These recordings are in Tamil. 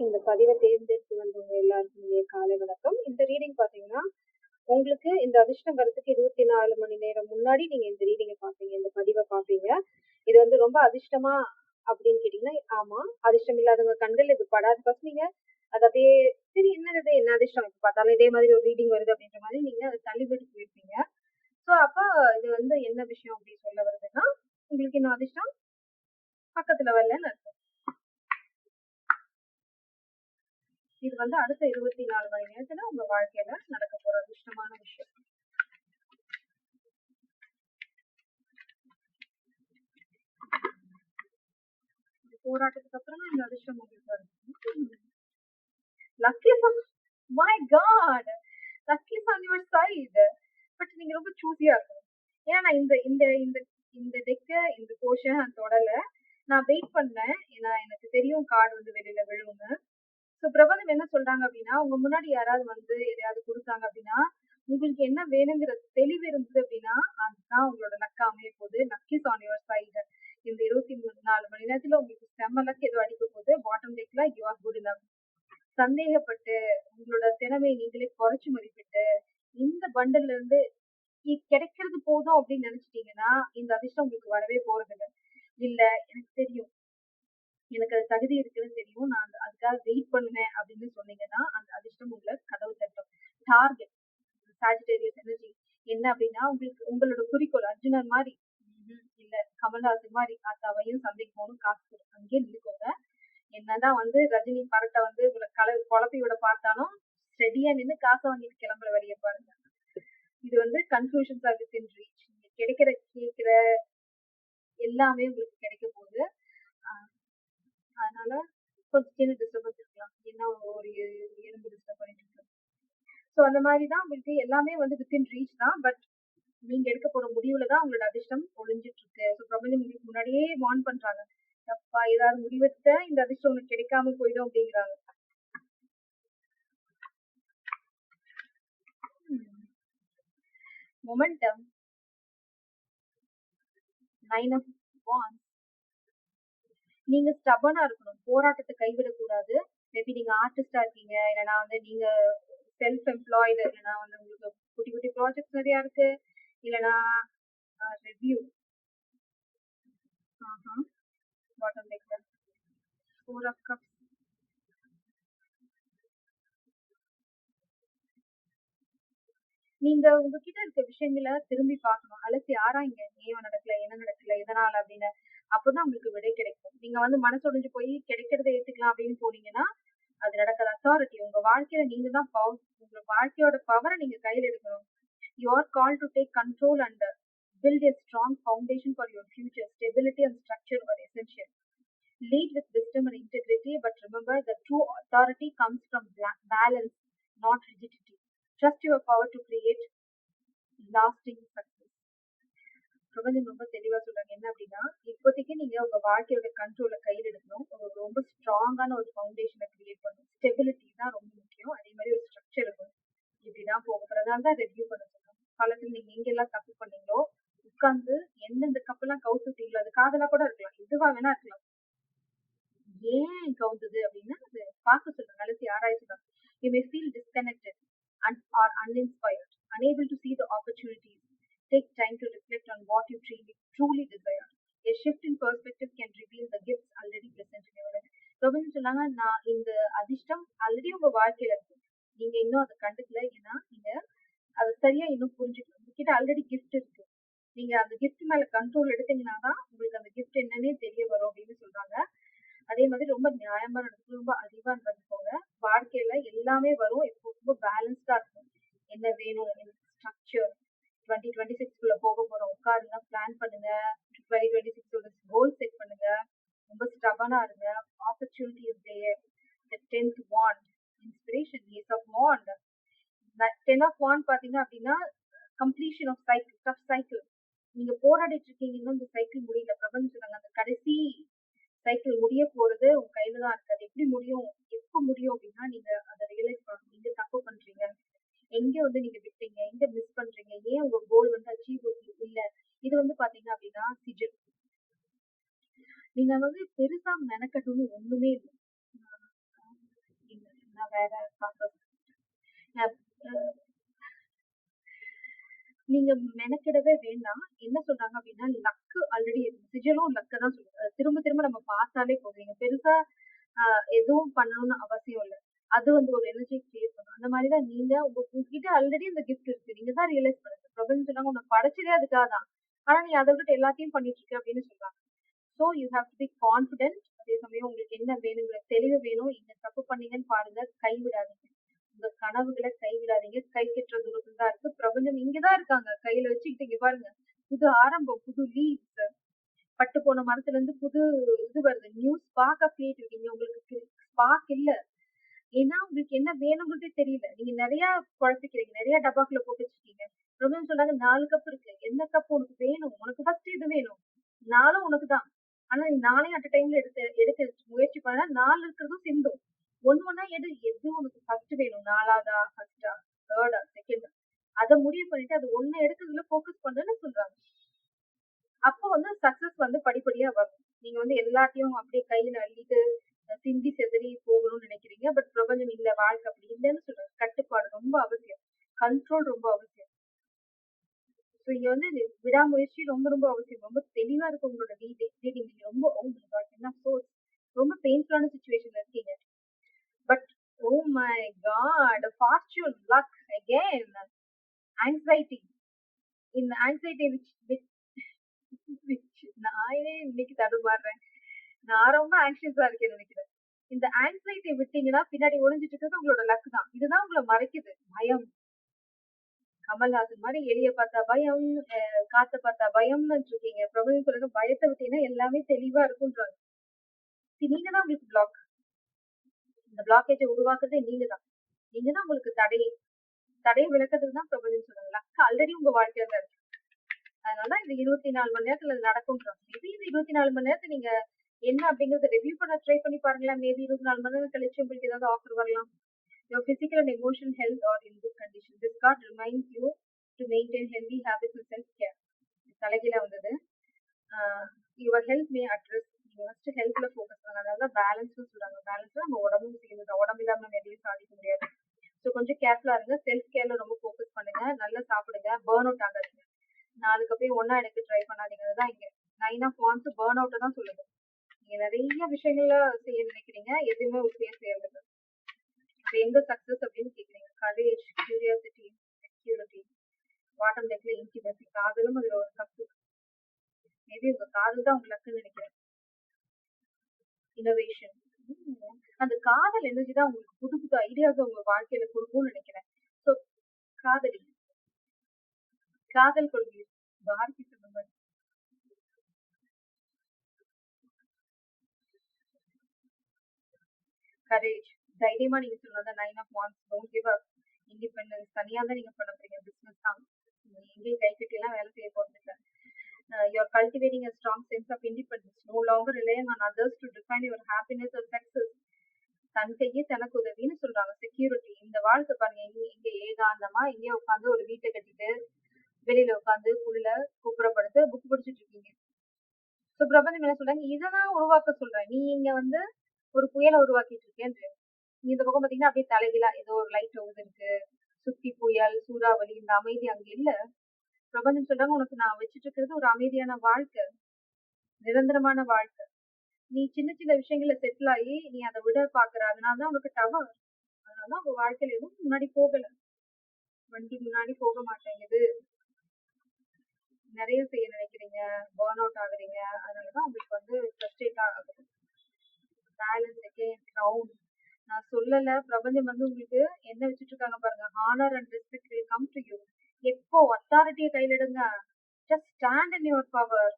இந்த பதிவை தேர்ந்தெடுத்து வந்தவங்க எல்லாருக்குமே காலை வணக்கம். இந்த ரீடிங் பாத்தீங்கன்னா உங்களுக்கு இந்த அதிர்ஷ்டம் வரதுக்கு 24 மணி நேரம் முன்னாடி நீங்க இந்த ரீடிங்கை பாப்பீங்க, இந்த பதிவை பாப்பீங்க. இது வந்து ரொம்ப அதிர்ஷ்டமா அப்படின்னு கேட்டீங்கன்னா ஆமா. அதிர்ஷ்டம் இல்லாதவங்க கண்கள் இது படாது. ஃபர்ஸ்ட் நீங்க அது அப்படியே சரி என்னது என்ன அதிர்ஷ்டம் இப்ப பார்த்தாலும் இதே மாதிரி ஒரு ரீடிங் வருது அப்படின்ற மாதிரி நீங்க அதை தள்ளிவிட்டு போயிருப்பீங்க. ஸோ அப்ப இது வந்து என்ன விஷயம் அப்படின்னு சொல்ல வருதுன்னா உங்களுக்கு இன்னும் அதிர்ஷ்டம் பக்கத்துல வரலன்னு அர்த்தம். இது வந்து அடுத்த 24 மணி நேரத்துல உங்க வாழ்க்கையில நடக்க போற அதிர்ஷ்டமான விஷயம். போராட்டத்துக்கு அப்புறம் இந்த அதிர்ஷ்டம் உங்களுக்கு வருது. Lucky my God, lucky on your side. But நீங்க ரொம்ப சூஸியா இருக்கணும். ஏன்னா நான் இந்த இந்த இந்த இந்த டெக்க இந்த போர்ஷன் நான் தொடல, நான் வெயிட் பண்ணேன். ஏன்னா எனக்கு தெரியும் கார்டு வந்து வெளியில விழுவுங்க. ஸோ பிரபலம் என்ன சொல்றாங்க அப்படின்னா உங்க முன்னாடி யாராவது வந்து எதையாவது கொடுத்தாங்க அப்படின்னா உங்களுக்கு என்ன வேணுங்கிற தெளிவு இருந்தது அப்படின்னா அதுதான் உங்களோட லக்கா அமைய போகுது. Lucky on your side. இந்த 24 மணி நேரத்துல உங்களுக்கு செம்ம லக் ஏதோ அடிக்க போகுது. பாட்டம் டெக்ல யூ ஆர் குட் இனஃப். சந்தேகப்பட்டு உங்களோட திறமையை நீங்களே குறைச்சு மதிப்பிட்டு இந்த பண்டல்ல இருந்து கிடைக்கிறது போதும் அப்படின்னு நினைச்சிட்டீங்கன்னா இந்த அதிர்ஷ்டம் உங்களுக்கு வரவே போறது இல்லை. இல்ல எனக்கு தெரியும், எனக்கு அது தகுதி இருக்குன்னு தெரியும், நான் அதுக்காக வெயிட் பண்ணுவேன் அப்படின்னு சொன்னீங்கன்னா அந்த அதிர்ஷ்டம் உள்ள கதவு தட்டும். டார்கெட் சாஜிடேரியஸ் எனர்ஜி என்ன அப்படின்னா உங்களுக்கு உங்களோட குறிக்கோள் அர்ஜுனன் மாதிரி இல்ல கமல்ஹாசன் மாதிரி அத்தாவையும் சந்தைக்கு போகணும் காசு அங்கேயே நிற்கோங்க. என்னதான் வந்து ரஜினி படத்தை வந்து உங்களை குழப்பி விட பார்த்தாலும் ஸ்டெடியா நின்று காசை வாங்கிட்டு கிளம்புற வழியை பாருங்க. இது வந்து conclusions are within reach. நீங்க கிடைக்கிற கேட்கிற எல்லாமே உங்களுக்கு கிடைக்க போகுது. அதனால கொஞ்சம் சின்ன டிஸ்டர்பன்ஸ் இருக்கலாம், என்ன ஒரு எலும்பு டிஸ்டர்ப் பண்ணிட்டு இருக்கு. ஸோ அந்த மாதிரி தான் உங்களுக்கு எல்லாமே வந்து வித் இன் ரீச் தான். பட் நீங்க எடுக்க போற முடிவுல தான் உங்களோட அதிர்ஷ்டம் ஒளிஞ்சிட்டு இருக்கு. ஸோ பிரபஞ்சம் உங்களுக்கு முன்னாடியே வார்ன் பண்றாங்க, அப்பா ஏதாவது முடிவெடுத்த இந்த அதிர்ஷ்டம் உனக்கு கிடைக்காம போயிடும் அப்படிங்கிறாங்க. Momentum, 9 of Wands. நீங்க ஸ்டபனா இருக்கணும், போராட்டத்தை கைவிடக்கூடாது. மேபி நீங்க ஆர்டிஸ்டா இருக்கீங்க, இல்லைன்னா வந்து நீங்க செல்ஃப் எம்ப்ளாய்டு, இல்லைன்னா வந்து உங்களுக்கு குட்டி குட்டி ப்ராஜெக்ட்ஸ் நிறைய இருக்கு, இல்லைன்னா ரிவ்யூ. பாட்டம் டெக்ல 4 of Cups. நீங்க உங்ககிட்ட இருக்க விஷயங்களை திரும்பி பார்க்கணும், அலசி ஆராய்ங்க. ஏன் நடக்கல, என்ன நடக்கல, எதனால அப்படின்னு. அப்பதான் உங்களுக்கு விடை கிடைக்கும். நீங்க வந்து மனசுடைஞ்சு போய் கிடைக்கிறத ஏத்துக்கலாம் அப்படின்னு போனீங்கன்னா அது நடக்காது. அத்தாரிட்டி உங்க வாழ்க்கையில நீங்க தான் உங்க வாழ்க்கையோட பவரை நீங்க கையில எடுக்கணும். You are called to take control and build a strong foundation for your future. Stability and structure are essential. Lead with wisdom and integrity, but remember the true authority comes from balance, not rigidity. Trust your power to create lasting success. பிரபஞ்சம் ரொம்ப தெளிவா சொல்றாங்க என்ன அப்படின்னா இப்போதைக்கு நீங்க உங்க வாழ்க்கையோட கண்ட்ரோலை கையில் எடுக்கணும். உங்களுக்கு ரொம்ப ஸ்ட்ராங்கான ஒரு ஃபவுண்டேஷனை கிரியேட் பண்ணணும். ஸ்டெபிலிட்டி தான் ரொம்ப முக்கியம். அதே மாதிரி ஒரு ஸ்ட்ரக்சர் இருக்கணும். இப்படிதான் போக போறதால தான் ரிவ்யூ பண்ண சொல்றோம். காலத்துல நீங்க எங்கெல்லாம் தப்பு பண்ணீங்களோ உட்கார்ந்து எந்தெந்த கப்பெல்லாம் கவுத்துட்டீங்களோ, அது காதலா கூட இருக்கலாம், எதுவா வேணா இருக்கலாம், ஏன் கவுந்தது அப்படின்னு அது பார்க்க சொல்லுங்க, அலசி ஆராய்ச்சி. You may feel disconnected and or uninspired, unable to see the opportunities. Take time to reflect on what you truly desire. A shift in perspective can reveal the gifts already present in your life. பிரபஞ்சம் சொன்னாங்க, நான் இந்த அதிர்ஷ்டம் ஆல்ரெடி உங்க வாழ்க்கையில இருக்கு, நீங்க இன்னும் அதை கண்டுக்கல. ஏன்னா நீங்க அதை சரியா இன்னும் புரிஞ்சுக்கணும். உங்ககிட்ட ஆல்ரெடி கிஃப்ட் இருக்கு, நீங்க அந்த கிஃப்ட் மேல கண்ட்ரோல் எடுத்தீங்கன்னா தான் உங்களுக்கு அந்த கிஃப்ட் என்னன்னே தெரிய வரும் அப்படின்னு சொல்றாங்க. அதே மாதிரி ரொம்ப நியாயமா நடந்துக்கணும், ரொம்ப அறிவா நடந்துக்கோங்க. வாழ்க்கையில எல்லாமே வரும், இப்போ ரொம்ப பேலன்ஸ்டா இருக்கும். என்ன வேணும், ஸ்ட்ரக்சர். 2026 போக போறோம், உட்காருங்க, பிளான் பண்ணுங்க. 2026 கோல் செட் பண்ணுங்க. ரொம்ப ஸ்டபனா இருங்க. Opportunity is there. The 10th wand, inspiration, ace of wand. 10 of wand பாத்தீங்க அப்படின்னா completion of cycle, tough cycle. நீங்க போராடிட்டு இருக்கீங்கன்னா இந்த சைக்கிள் முடியல. பிரபஞ்சம் சொன்னாங்க அந்த கடைசி சைக்கிள் முடிய போறது உங்க கையில தான் இருக்கு. அது எப்படி முடியும், எப்ப முடியும் அப்படின்னா நீங்க அதை ரியலைஸ் பண்ணணும். நீங்க தப்பு பண்றீங்க, எங்க வந்து நீங்க விட்டீங்க, எங்க மிஸ் பண்றீங்க, ஏன் உங்க கோல் வந்து அச்சீவ் இல்ல. இது வந்து பாத்தீங்க அப்படின்னா சிஜில். நீங்க வந்து பெருசா மெனக்கட்டணும் ஒண்ணுமே இல்லை. சக்சஸ். நீங்க மெனக்கிடவே வேண்டாம். என்ன சொல்றாங்க அப்படின்னா, லக்கு ஆல்ரெடி சிஜலும் லக்க தான் சொல்லுது. திரும்ப திரும்ப நம்ம பார்த்தாலே போதும். நீங்க பெருசா எதுவும் பண்ணணும்னு அவசியம் இல்ல. அது வந்து ஒரு எனர்ஜி கிரியேட் பண்ணும். அந்த மாதிரி தான் நீங்க உங்ககிட்ட ஆல்ரெடி அந்த கிஃப்ட் இருக்கு. நீங்க தான் ரியலைஸ் பண்ணுங்க. பிரபஞ்சம் சொன்னாங்க உன்னை படைச்சதே அதுக்காக தான். ஆனா நீ அதை விட்டு எல்லாத்தையும் பண்ணிட்டு இருக்க அப்படின்னு சொல்றாங்க. So you have to be confident. அதே சமயம் உங்களுக்கு என்ன வேணுங்கிற தெளிவு வேணும். இங்க தப்பு பண்ணீங்கன்னு பாருங்க, கைவிடாதீங்க. உங்க கனவுகளை கைவிடாதீங்க. கை கெட்டுற தூரத்துல தான் இருக்கு. பிரபஞ்சம் இங்கதான் இருக்காங்க. கையில வச்சுக்கிட்டு இங்க பாருங்க. புது ஆரம்பம், புது லீவ்ஸ், பட்டு போன மரத்துல இருந்து புது இது வருது. நியூ ஸ்பார்க் கிரியேட் இருக்கீங்க. உங்களுக்கு ஸ்பார்க் இல்ல. ஏன்னா உங்களுக்கு என்ன வேணுங்கிறதே தெரியல. நீங்க நிறைய குழப்பிக்கிறீங்க. நிறைய டப்பாக்குள்ள போட்டு வச்சிருக்கீங்க. பிரபஞ்சம் சொல்றாங்க 4 கப் இருக்கு. என்ன கப் உனக்கு வேணும்? உனக்கு ஃபர்ஸ்ட் இது வேணும். 4ம் உனக்கு தான். ஆனா நீ 4யும் அட் டைம்ல எடுக்க முயற்சி பண்ணா 4 இருக்கிறதும் சிந்தும். ஒண்ணா எது உனக்கு ஃபர்ஸ்ட் வேணும்? 4வதா, ஃபர்ஸ்டா, தேர்டா, செகண்டா? அதை முடிவு பண்ணிட்டு அது ஒண்ணு எடுக்கிறதுல போக்கஸ் பண்ணுன்னு சொல்றாங்க. அப்போ வந்து சக்சஸ் வந்து படிப்படியா வரும். நீங்க வந்து எல்லாத்தையும் அப்படியே கையில அள்ளிட்டு சிந்தி செதறி போகணும்னு நினைக்கிறீங்க. பட் பிரபஞ்சம் இல்ல, வாழ்க்கை அப்படி இல்லைன்னு சொல்றாங்க. கட்டுப்பாடு ரொம்ப அவசியம். கண்ட்ரோல் ரொம்ப அவசியம். ஸோ இங்க வந்து விடாமுயற்சி ரொம்ப ரொம்ப அவசியம். ரொம்ப தெளிவா இருக்கு உங்களோட ரீடிங். நீங்க ரொம்ப என்ன சோர்ஸ் ரொம்ப பெயின்ஃபுல்லான சுச்சுவேஷன்ல இருக்கீங்க. But oh my God, fortune, luck again, anxiety. இந்த ஆங்ஸைட்டி நானே இன்னைக்கு தடுமாறுறேன். நான் ரொம்ப ஆங்ஷியஸா இருக்கேன்னு நினைக்கிறேன். இந்த ஆங்ஸைட்டியை விட்டீங்கன்னா பின்னாடி ஒளிஞ்சிட்டு இருக்கிறது உங்களோட லக் தான். இதுதான் உங்களை மறைக்குது. பயம். கமல்ஹாசன் மாதிரி எலிய பார்த்தா பயம், காத்த பார்த்தா பயம்னு இருக்கீங்க. பிரபஞ்சம் சொல்லுங்க, பயத்தை விட்டீங்கன்னா எல்லாமே தெளிவா இருக்குன்றாங்க. நீங்க தான் உங்களுக்கு பிளாக். இந்த பிளாக்கேஜை உருவாக்குறதே நீங்க தான். நீங்க தான் உங்களுக்கு தடையை விளக்குறதுக்கு தான் பிரபஞ்சம் சொல்றாங்க. லக் ஆல்ரெடி உங்க வாழ்க்கையில தான் இருக்கு. அதனால இந்த 24 மணி நேரத்துல நடக்கும்ன்றாங்க. மேபி இந்த 24 மணி நேரத்தை நீங்க என்ன அப்படிங்கறத ரிவ்யூ பண்ண ட்ரை பண்ணி பாருங்களேன். மேபி 24 மணி நேரம் கழிச்சு உங்களுக்கு ஏதாவது ஆஃபர் வரலாம். Your physical and emotional health are in good condition. This card reminds you to maintain healthy habits and self-care. தலைகீழ வந்தது. Your health may address, நீங்க ஃபர்ஸ்ட் ஹெல்த்ல ஃபோக்கஸ் பண்ணுங்க. அதாவது பேலன்ஸ் சொல்றாங்க. பேலன்ஸ் நம்ம உடம்பும் சேர்ந்து, உடம்பு இல்லாம நம்ம எதையும் சாதிக்க முடியாது. ஸோ கொஞ்சம் கேர்ஃபுல்லா இருங்க. செல்ஃப் கேர்ல ரொம்ப ஃபோக்கஸ் பண்ணுங்க. நல்லா சாப்பிடுங்க. பேர்ன் அவுட் ஆகாதீங்க. 4 கப்பையும் ஒன்னா எடுக்க ட்ரை பண்ணாதீங்க. அதுதான் இங்க 9 of Wands பேர்ன் அவுட் தான் சொல்லுது. நீங்க நிறைய விஷயங்கள செய்ய நினைக்கிறீங்க, எதுவுமே ஒரு பேர் செய்யறது. இப்ப எங்க சக்சஸ் அப்படின்னு கேக்குறீங்க. Courage, curiosity, security. பாட்டம் டெக்ல இன்டிமசி, காதலும் அதுல ஒரு கப்பு. மேபி உங்க காதல் தான் உங்க லக்குன்னு நினைக்கிறேன். இனோவேஷன். அந்த காதல் எனர்ஜி தான் உங்களுக்கு புது புது ஐடியாஸ் உங்க வாழ்க்கையில கொடுக்கும்னு நினைக்கிறேன். ஸோ காதலி, காதல் கொள்கை, பாரதி சொன்ன மாதிரி. கரேஜ், தைரியமா நீங்க சொன்னதான் 9 of Wands. Don't give up. Independence, தனியா தான் நீங்க பண்ண போறீங்க. பிசினஸ் தான். எங்கேயும் கை கட்டி எல்லாம் வேலை செய்ய போறது இல்லை. You're cultivating a strong sense of independence, no longer relying on others to define your happiness or success. தன் கையே தனக்கு உதவின்னு சொல்றாங்க. செக்யூரிட்டி. இந்த வாழ்க்கை பாருங்க, இங்க ஏகாந்தமா இங்கே உட்காந்து ஒரு வீட்டை கட்டிட்டு வெளியில உட்காந்து புள்ள கூப்பிடப்படுத்து புக் படிச்சுட்டு இருக்கீங்க. ஸோ பிரபஞ்சம் என்ன சொல்றாங்க, இதான் உருவாக்க சொல்றேன். நீ இங்க வந்து ஒரு புயலை உருவாக்கிட்டு இருக்கேன். இந்த பக்கம் பாத்தீங்கன்னா அப்படியே தலைகீழா ஏதோ ஒரு லைட் ஹவுஸ் இருக்கு. சுத்தி புயல், சூறாவளி, இந்த அமைதி அங்க இல்ல. பிரபஞ்சம் சொல்றாங்க, உனக்கு நான் வச்சுட்டு இருக்கிறது ஒரு அமைதியான வாழ்க்கை, நிரந்தரமான வாழ்க்கை. நீ சின்ன சின்ன விஷயங்கள செட்டில் ஆகி நீ அதை விட பாக்குற. அதனாலதான் உனக்கு டவர். அதனாலதான் உங்க வாழ்க்கையில எதுவும் முன்னாடி போகல. வண்டி முன்னாடி போக மாட்டேங்குது. நிறைய செய்ய நினைக்கிறீங்க, பர்ன் அவுட் ஆகுறீங்க. அதனாலதான் உங்களுக்கு வந்து ஃப்ரஸ்ட்ரேட் ஆகுது. Balance again, crown. நான் சொல்லல, பிரபஞ்சம் வந்து உங்களுக்கு என்ன வச்சுட்டு இருக்காங்க பாருங்க. Honour and respect will come to you. எப்போ அத்தாரிட்டியை கையில எடுங்க. Just stand in your power.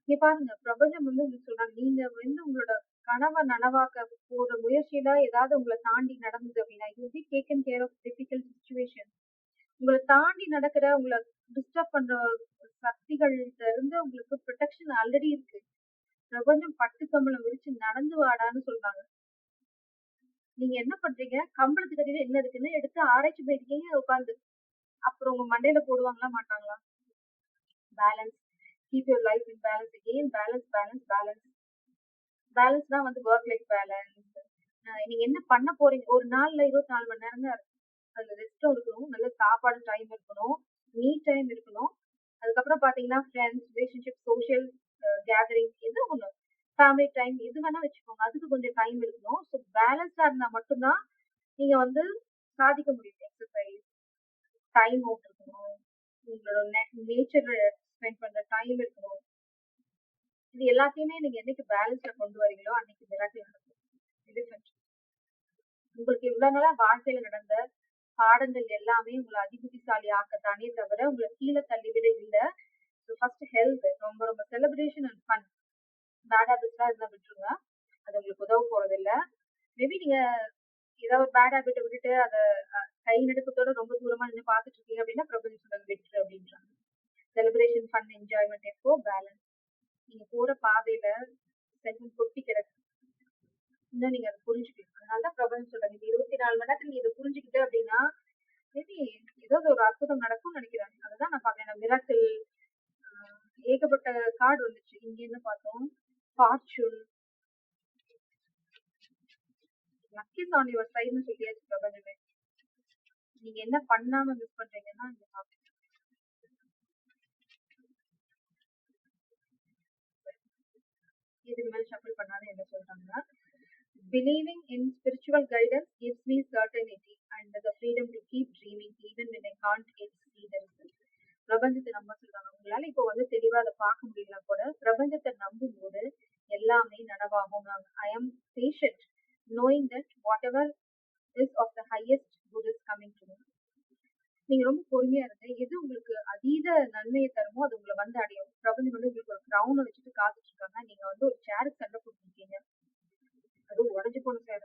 இங்க பாருங்க, பிரபஞ்சம் வந்து உங்களுக்கு சொல்றாங்க, நீங்க வந்து உங்களோட கனவை நனவாக்க போற முயற்சியில ஏதாவது உங்களை தாண்டி நடந்தது அப்படின்னா, you be taken care of difficult situation. உங்களை தாண்டி நடக்கிற, உங்களை டிஸ்டர்ப் பண்ற சக்திகள்கிட்ட இருந்து உங்களுக்கு ப்ரொடெக்ஷன் ஆல்ரெடி இருக்கு. பிரபஞ்சம் பட்டு கம்பளம் விரிச்சு நடந்து வாடான்னு சொல்றாங்க. நீங்க என்ன பண்றீங்க, கம்பளத்துக்கு அடியில என்ன இருக்குன்னு எடுத்து ஆராய்ச்சி போயிருக்கீங்க உட்காந்து. அப்புறம் உங்க மண்டையில போடுவாங்களா மாட்டாங்களா? Balance. Keep your life in balance. Again balance, balance, balance. Balance தான் வந்து ஒர்க் லைஃப் பேலன்ஸ், நீங்க என்ன பண்ண போறீங்க? ஒரு நாள்ல 24 மணி நேரம் தான் இருக்கு. அதுல ரெஸ்ட்டும் இருக்கணும், நல்ல சாப்பாடு டைம் இருக்கணும், மீ டைம் இருக்கணும். அதுக்கப்புறம் பாத்தீங்கன்னா ஃப்ரெண்ட்ஸ், ரிலேஷன்ஷிப், சோஷியல் கேதரிங் எது ஒண்ணு. ஃபேமிலி டைம் எது வேணா வச்சுக்கோங்க. அதுக்கு கொஞ்சம் டைம் இருக்கணும். ஸோ பேலன்ஸா இருந்தா மட்டும் தான் நீங்க வந்து சாதிக்க முடியும். எக்ஸர்சைஸ், டைம் அவுட் இருக்கணும். உங்களோட நேச்சர் ஸ்பெண்ட் பண்ற டைம் இருக்கணும். இது எல்லாத்தையுமே நீங்க என்னைக்கு பேலன்ஸ்ல கொண்டு வரீங்களோ அன்னைக்கு மிராக்கிள் நடக்கும். இது friendship. உங்களுக்கு இவ்வளவு நாளா வாழ்க்கையில நடந்த பாடங்கள் எல்லாமே உங்களை அதிபுத்திசாலி ஆக்கத்தானே தவிர உங்களை கீழே தள்ளிவிட இல்ல. ஸோ ஃபர்ஸ்ட் ஹெல்த் ரொம்ப ரொம்ப செலிப்ரேஷன் அண்ட் ஃபன். பேட் ஹேபிட்ஸ்லாம் இருந்தா விட்டுருங்க. அது உங்களுக்கு உதவ போறது இல்ல. மேபி நீங்க ஏதாவது ஒரு பேட் ஹேபிட்டை விட்டுட்டு அதை கை நடுக்கத்தோட ரொம்ப தூரமா நின்று பார்த்துட்டு இருக்கீங்க அப்படின்னா பிரபஞ்சம் சொல்றது விட்டுரு அப்படின்றாங்க. செலிப்ரேஷன், ஃபன், என்ஜாய்மெண்ட் எப்போ பேலன்ஸ். நீங்க போற பாதையில செல்வம் கொட்டி கிடக்கு. இன்னும் நீங்க அதை புரிஞ்சுக்கணும். அதனாலதான் பிரபஞ்சம் சொல்றாங்க இந்த 24 மணி நேரத்துல நீங்க இதை புரிஞ்சுக்கிட்டு அப்படின்னா மேபி ஏதாவது ஒரு அற்புதம் நடக்கும்னு நினைக்கிறேன். அதுதான் நான் பாக்குறேன். மிராக்கிள் ஏகப்பட்ட கார்டு வந்துச்சு. இங்க என்ன பார்த்தோம்? Fortune, lucky is on your சைடுன்னு சொல்லியாச்சு பிரபஞ்சமே. நீங்க என்ன பண்ணாம மிஸ் பண்றீங்கன்னா இங்க பாருங்க. இதுக்கு மேல ஷஃபிள் பண்ணாத என்ன சொல்றாங்க? Believing in spiritual guidance gives me certainty and the freedom to keep dreaming even when I can't yet see the result. பிரபஞ்சத்தை நம்ப சொல்றாங்க. உங்களால இப்போ வந்து தெளிவா அதை பார்க்க முடியல கூட பிரபஞ்சத்தை நம்பும் போது எல்லாமே நனவாகும். I am patient knowing that whatever is of the highest good is coming to me. நீங்க ரொம்ப பொறுமையா இருங்க. எது உங்களுக்கு அதீத நன்மையை தருமோ அது உங்களை வந்து அடையும். பிரபஞ்சம் வந்து உங்களுக்கு ஒரு கிரவுனை வச்சுட்டு காத்துட்டு இருக்காங்க. நீங்க வந்து ஒரு சேருக்கு சண்டை போட்டுருக்கீங்க. அது உடஞ்சு போன சேர்.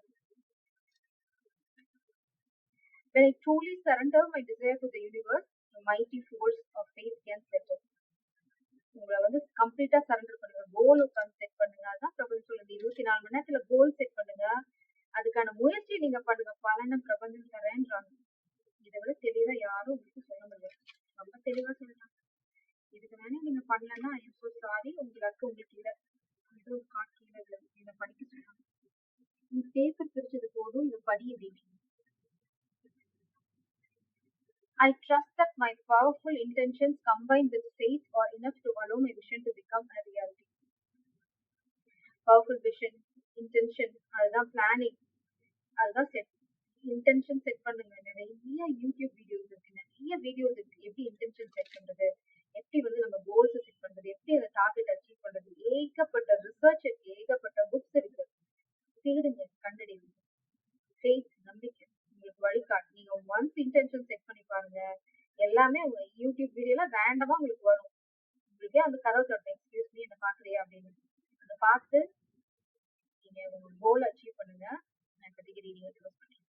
When I truly surrender my desire to the universe, the mighty force of faith can settle. உங்களை வந்து கம்ப்ளீட்டா சரண்டர் பண்ணுங்க. கோல் உட்காந்து செட் பண்ணுங்க. அதான் பிரபஞ்சம் சொல்லுது 24 மணி நேரத்துல கோல் செட் பண்ணுங்க. அதுக்கான முயற்சியை நீங்க பண்ணுங்க. பலனும் பிரபஞ்சம் தரேன்றாங்க. இதை விட தெளிவா யாரும் உங்களுக்கு சொல்ல முடியாது. ரொம்ப தெளிவா சொல்றாங்க. இதுக்கு மேலே நீங்க பண்ணலன்னா ஐம் சோ சாரி. உங்களுக்கு இல்லை. இது ஒரு காட்சியில இதை படிக்க சொல்றாங்க. நீ பேப்பர் பிரிச்சது போதும் இதை படி அப்படின்னு. I trust that my powerful intentions combined with faith are enough to allow my vision to become a reality. Powerful vision, intention, அதுதான் பிளானிங், அதுதான் செட். இன்டென்ஷன் செட் பண்ணுங்க. நிறைய யூடியூப் வீடியோஸ் இருக்கு, நிறைய வீடியோஸ் இருக்கு. எப்படி இன்டென்ஷன் செட் பண்றது, எப்படி வந்து நம்ம கோல்ஸ் செட் பண்றது, எப்படி அந்த டார்கெட் அச்சீவ் பண்றது, ஏகப்பட்ட ரிசர்ச் இருக்கு, ஏகப்பட்ட புக்ஸ் இருக்கு. தேடுங்க, கண்டறிங்க. ஃபெய்த், நம்பிக்கை உங்களுக்கு வழிகாட்டு. நீங்க ஒன்ஸ் இன்டென்ஷன் செட் பண்ணி பாருங்க, எல்லாமே உங்க யூடியூப் வீடியோல ரேண்டமா உங்களுக்கு வரும். உங்களுக்கே அந்த கதவை தட்டும், எக்ஸ்கியூஸ் மீ என்ன பாக்குறியா அப்படின்னு. அதை பார்த்து நீங்க உங்க கோல் அச்சீவ் பண்ணுங்க. நான் இப்போதைக்கு ரீடிங் க்ளோஸ் பண்றேன்.